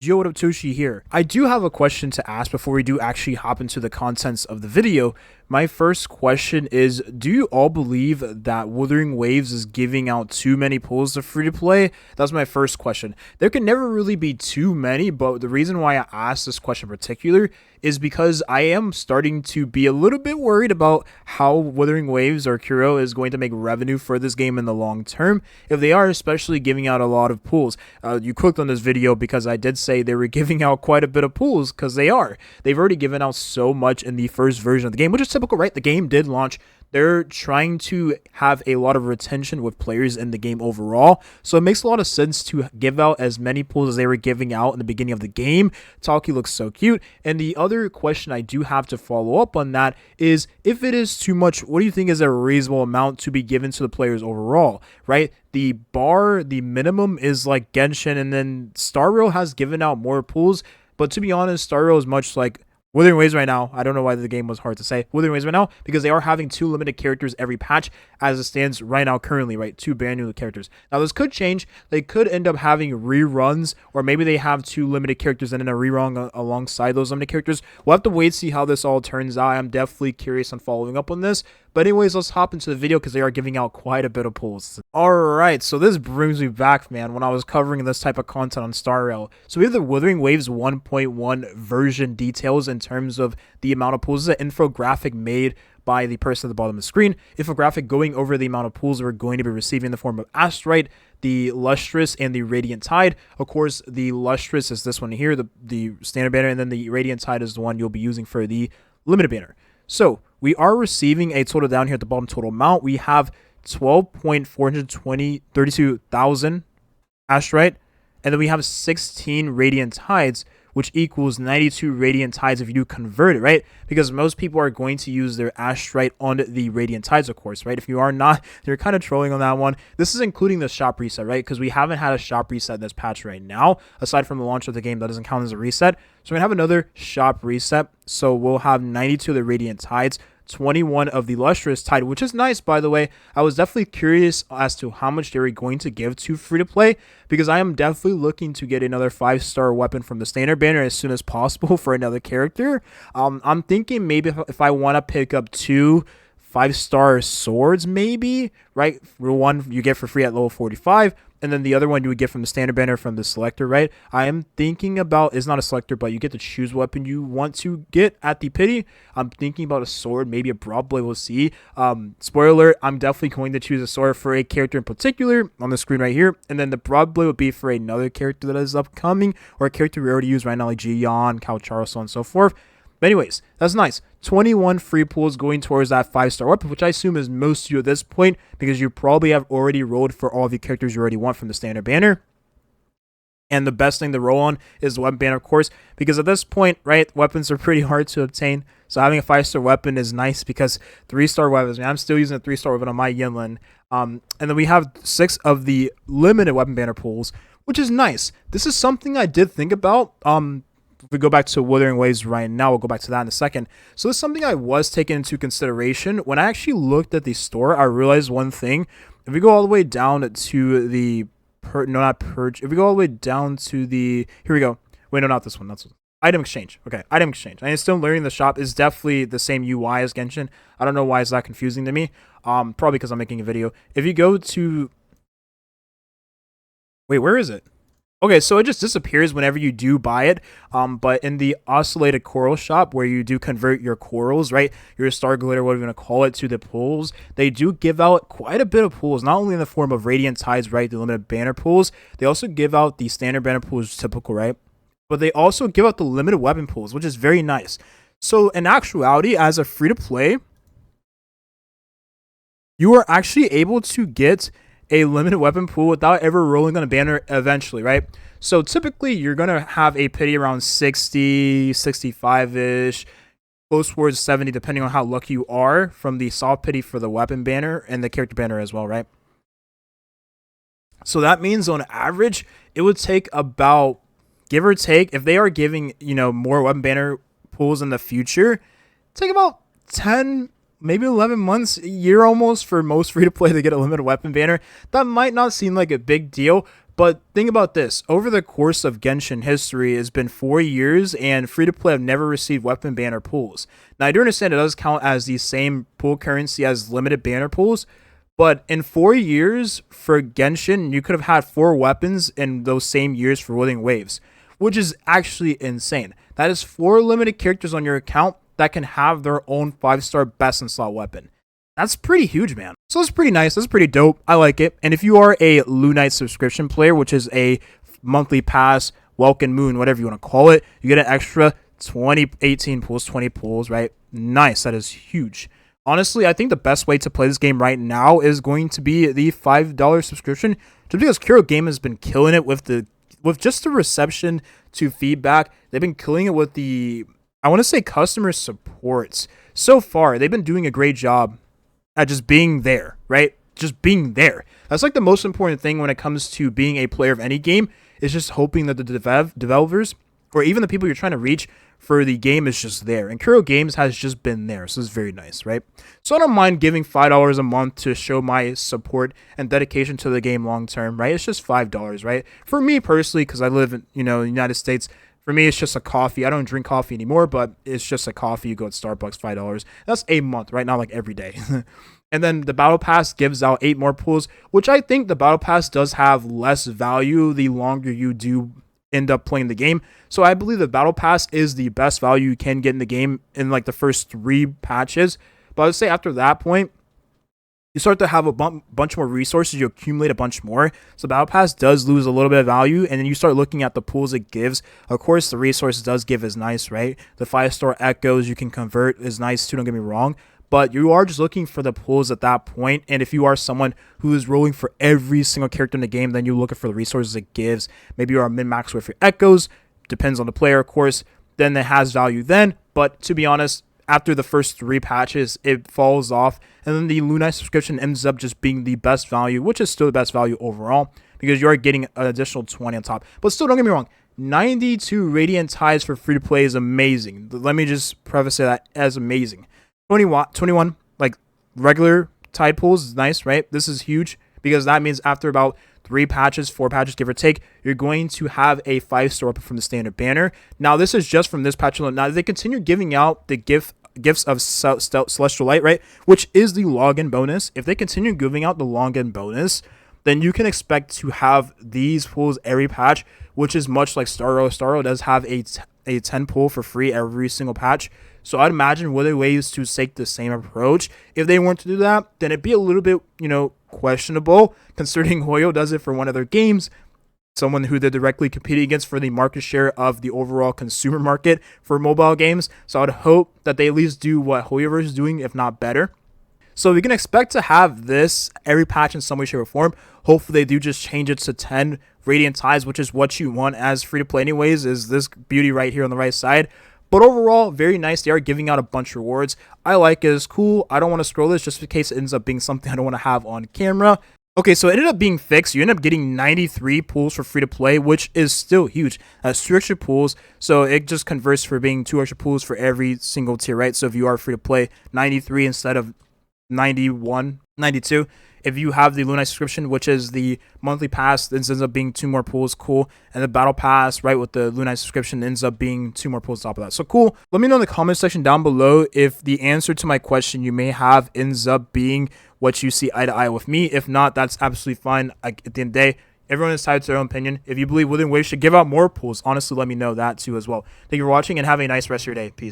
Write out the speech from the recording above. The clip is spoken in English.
Yo, what up, Toshi here. I do have a question to ask before we do actually hop into the contents of the video. My first question is, do you all believe that Wuthering Waves is giving out too many pulls to free-to-play? That's my first question. There can never really be too many, but the reason why I asked this question in particular is because I am starting to be a little bit worried about how Wuthering Waves or Kuro is going to make revenue for this game in the long term, if they are especially giving out a lot of pulls. You clicked on this video because I did say they were giving out quite a bit of pulls, because they are. They've already given out so much in the first version of the game, which is typical, right? The game did launch. They're trying to have a lot of retention with players in the game overall, so it makes a lot of sense to give out as many pulls as they were giving out in the beginning of the game. Talkie looks so cute. And the other question I do have to follow up on that is, if it is too much, what do you think is a reasonable amount to be given to the players overall, right? The bar, the minimum is like Genshin, and then Star Rail has given out more pulls, but to be honest, Star Rail is much like Wuthering Waves right now. I don't know why the game was hard to say. Wuthering Waves right now, because they are having 2 limited characters every patch as it stands right now currently, right? 2 brand new characters. Now, this could change. They could end up having reruns, or maybe they have 2 limited characters and then a rerun alongside those limited characters. We'll have to wait to see how this all turns out. I'm definitely curious on following up on this. But anyways, let's hop into the video because they are giving out quite a bit of pulls. Alright, so this brings me back, man, when I was covering this type of content on Star Rail. So we have the Wuthering Waves 1.1 version details in terms of the amount of pulls. This is an infographic made by the person at the bottom of the screen. Infographic going over the amount of pulls we're going to be receiving in the form of ASTRITE, the Lustrous, and the Radiant Tide. Of course, the Lustrous is this one here, the standard banner, and then the Radiant Tide is the one you'll be using for the limited banner. So we are receiving a total down here at the bottom total amount. We have 12,432,000 ASTRITE, and then we have 16 Radiant Tides, which equals 92 Radiant Tides if you do convert it, right? Because most people are going to use their ASTRITE on the Radiant Tides, of course, right? If you are not, they're kind of trolling on that one. This is including the shop reset, right? Because we haven't had a shop reset in this patch right now, aside from the launch of the game. That doesn't count as a reset. So we're going to have another shop reset. So we'll have 92 of the Radiant Tides, 21 of the Lustrous Tide, which is nice, by the way. I was definitely curious as to how much they were going to give to free-to-play, because I am definitely looking to get another 5-star weapon from the standard banner as soon as possible for another character. I'm thinking maybe if I want to pick up 2 5-star swords, maybe, right? One you get for free at level 45, and then the other one you would get from the standard banner from the selector, right? I am thinking about, it's not a selector, but you get to choose what weapon you want to get at the pity. I'm thinking about a sword, maybe a broad blade, we'll see. Spoiler alert, I'm definitely going to choose a sword for a character in particular on the screen right here, and then the broad blade would be for another character that is upcoming, or a character we already use right now, like Jiyan, Cal Charles, so on and so forth. But anyways, that's nice. 21 free pulls going towards that 5-star weapon, which I assume is most of you at this point, because you probably have already rolled for all of the characters you already want from the standard banner. And the best thing to roll on is the weapon banner, of course, because at this point, right, weapons are pretty hard to obtain. So having a 5-star weapon is nice, because 3-star weapons, man, I'm still using a 3-star weapon on my Yinlin. And then we have 6 of the limited weapon banner pulls, which is nice. This is something I did think about. If we go back to Wuthering Waves right now, we'll go back to that in a second. So this is something I was taking into consideration. When I actually looked at the store, I realized one thing. If we go all the way down to the, if we go all the way down to the, here we go. Wait, no, not this one. That's item exchange. Okay, item exchange. I'm still learning the shop is definitely the same UI as Genshin. I don't know why it's that confusing to me. Probably because I'm making a video. If you go to, wait, where is it? Okay, so it just disappears whenever you do buy it, but in the oscillated coral shop, where you do convert your corals, right, your star glitter, whatever you want to call it, to the pools, they do give out quite a bit of pools, not only in the form of Radiant Tides, right, the limited banner pools, they also give out the standard banner pools, typical, right, but they also give out the limited weapon pools, which is very nice. So in actuality, as a free-to-play, you are actually able to get a limited weapon pool without ever rolling on a banner eventually, right? So typically you're going to have a pity around 60, 65-ish, close towards 70, depending on how lucky you are, from the soft pity for the weapon banner and the character banner as well, right? So that means on average, it would take about, give or take, if they are giving, you know, more weapon banner pools in the future, take about 10, maybe 11 months, a year almost, for most free-to-play to get a limited weapon banner. That might not seem like a big deal, But think about this. Over the course of Genshin history, it's been 4 years, and free-to-play have never received weapon banner pools. Now, I do understand it does count as the same pool currency as limited banner pools, but in 4 years for Genshin, you could have had 4 weapons in those same years for Withering Waves, which is actually insane. That is 4 limited characters on your account that can have their own 5-star best in slot weapon. That's pretty huge, man. So it's pretty nice. That's pretty dope. I like it. And if you are a Lunite subscription player, which is a monthly pass, Welcome Moon, whatever you want to call it, you get an extra 18 pools, 20 pools, right? Nice. That is huge. Honestly, I think the best way to play this game right now is going to be the $5 subscription, just because Kuro Game has been killing it with just the reception to feedback. They've been killing it with I want to say customer supports. So far, they've been doing a great job at just being there, right? Just being there. That's like the most important thing when it comes to being a player of any game, is just hoping that the developers or even the people you're trying to reach for the game is just there. And Kuro Games has just been there. So it's very nice, right? So I don't mind giving $5 a month to show my support and dedication to the game long term, right? It's just $5, right? For me personally, because I live in, the United States, for me, it's just a coffee. I don't drink coffee anymore, but it's just a coffee. You go at Starbucks, $5. That's a month, right? Not like every day. And then the Battle Pass gives out 8 more pools, which I think the Battle Pass does have less value the longer you do end up playing the game. So I believe the Battle Pass is the best value you can get in the game in like the first 3 patches. But I would say after that point, you start to have a bunch more resources, you accumulate a bunch more. So Battle Pass does lose a little bit of value, and then you start looking at the pools it gives. Of course, the resources does give is nice, right? The 5-star echoes you can convert is nice too, don't get me wrong. But you are just looking for the pools at that point. And if you are someone who is rolling for every single character in the game, then you're looking for the resources it gives. Maybe you are min-max with your echoes, depends on the player, of course. Then it has value then. But to be honest, after the first 3 patches, it falls off, and then the Lunite subscription ends up just being the best value, which is still the best value overall, because you are getting an additional 20 on top. But still, don't get me wrong, 92 Radiant Tides for free-to-play is amazing. Let me just preface that as amazing. 21, like, regular Tide pools is nice, right? This is huge, because that means after about 3 patches, 4 patches, give or take, you're going to have a 5-star weapon from the standard banner. Now, this is just from this patch alone. Now, they continue giving out the gifts of Celestial Light, right? Which is the login bonus. If they continue giving out the login bonus, then you can expect to have these pools every patch, which is much like Starro. Starro does have a 10 pool for free every single patch. So I'd imagine were there ways to take the same approach. If they weren't to do that, then it'd be a little bit, questionable, considering Hoyo does it for one of their games, someone who they're directly competing against for the market share of the overall consumer market for mobile games. So I'd hope that they at least do what Hoyoverse is doing, if not better. So we can expect to have this every patch in some way, shape, or form. Hopefully they do just change it to 10 Radiant Tides, which is what you want as free-to-play anyways, is this beauty right here on the right side. But overall, very nice. They are giving out a bunch of rewards. I like it. It's cool. I don't want to scroll this just in case it ends up being something I don't want to have on camera. Okay, so it ended up being fixed. You end up getting 93 pools for free to play, which is still huge. That's 2 extra pools, so it just converts for being 2 extra pools for every single tier, right? So if you are free to play, 93 instead of 91, 92. If you have the Lunite subscription, which is the monthly pass, this ends up being 2 more pools, cool. And the battle pass, right, with the Lunite subscription ends up being 2 more pools on top of that. So cool. Let me know in the comment section down below if the answer to my question you may have ends up being what you see eye to eye with me. If not, that's absolutely fine. At the end of the day, everyone is tied to their own opinion. If you believe Wuthering Waves should give out more pools, honestly, let me know that too as well. Thank you for watching and have a nice rest of your day. Peace.